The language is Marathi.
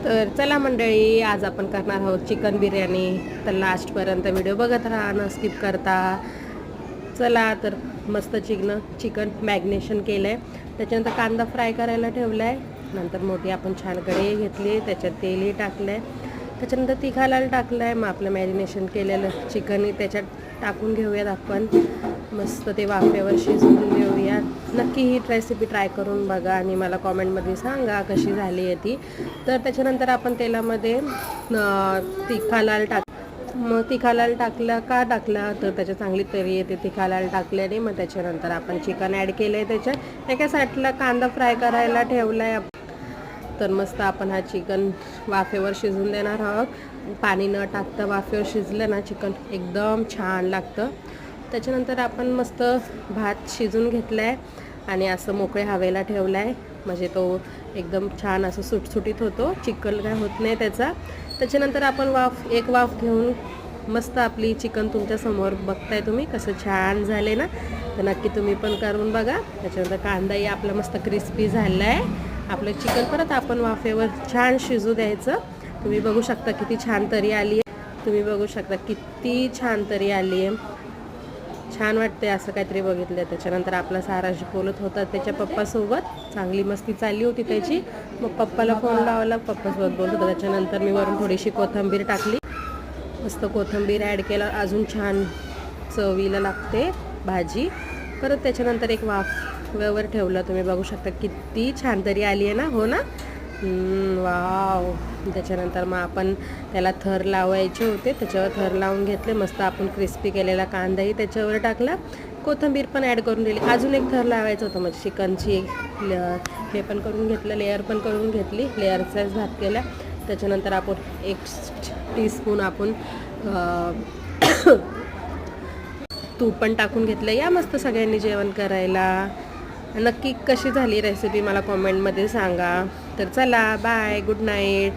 तर चला मंडळी, आज आपण करणार आहोत चिकन बिर्याणी. तर लास्टपर्यंत व्हिडिओ बघत राहा, न स्किप करता. चला तर मस्त चिकन मॅग्नेशन केलं आहे. त्याच्यानंतर कांदा फ्राय करायला ठेवला आहे. नंतर मोठी आपण छान कढई घेतली, त्याच्यात तेलही टाकलं आहे. त्याच्यानंतर तिखा लाल टाकलं आहे. मग आपलं मॅरिनेशन केलेलं चिकन त्याच्यात टाकून घेऊयात आपण. मस्त ते वाफेवर शिजवून घेऊया. नक्की ही रेसिपी ट्राय करून बघा आणि मला कॉमेंटमध्ये सांगा कशी झाली आहे ती. तर त्याच्यानंतर आपण तेलामध्ये तिखा लाल मग तिखा लाल का टाकला तर त्याच्या चांगली तरी येते तिखा लाल टाकल्याने. मग त्याच्यानंतर आपण चिकन ॲड केलं आहे. त्याच्यात एका साईडला कांदा फ्राय करायला ठेवला आहे. तर मस्त आपण हा चिकन वाफेवर शिजून देणार आहोत. पाणी न टाकता वाफेवर शिजलं ना चिकन एकदम छान लागतं. त्याच्यानंतर आपण मस्त भात शिजून घेतला आहे आणि असं मोकळे हवेला ठेवला आहे. म्हणजे तो एकदम छान असं सुटसुटीत होतो, चिकन काय होत नाही त्याचा. त्याच्यानंतर आपण एक वाफ घेऊन मस्त आपली चिकन तुमच्यासमोर बघताय तुम्ही कसं छान झाले ना. तर नक्की तुम्ही पण करून बघा. त्याच्यानंतर कांदाही आपला मस्त क्रिस्पी झाला आहे. आपलं चिकन परत आपण वाफेवर छान शिजू द्यायचं. तुम्ही बघू शकता किती छान तरी आली आहे. तुम्ही बघू शकता किती छान तरी आली आहे. छान वाटते असं काहीतरी बघितलं. त्याच्यानंतर आपला साराशी बोलत होता त्याच्या पप्पासोबत, चांगली मस्ती चालली होती त्याची. मग पप्पाला फोन लावला, पप्पासोबत बोलत होता. त्याच्यानंतर मी वरून थोडीशी कोथिंबीर टाकली. मस्त कोथिंबीर ॲड केलं, अजून छान चवीला लागते भाजी. परत त्याच्यानंतर एक वाफेवर ठेवलं. तुम्ही बघू शकता किती छान तरी आली आहे ना. हो ना, वाव. त्याच्यानंतर मग आपण त्याला थर लावायचे होते, त्याच्यावर थर लावून घेतले. मस्त आपण क्रिस्पी केलेला कांदाही त्याच्यावर टाकला, कोथिंबीर पण ॲड करून दिली. अजून एक थर लावायचं होतं, म्हणजे चिकनची हे पण करून घेतलं, लेअर पण करून घेतली, लेअरचाच भात केला. त्याच्यानंतर आपण 1 टीस्पून आपण तूप पण टाकून घेतलं. या मस्त सगळ्यांनी जेवण करायला. नक्की कशी झाली रेसिपी मला कॉमेंटमध्ये सांगा. तर चला, बाय, गुड नाईट.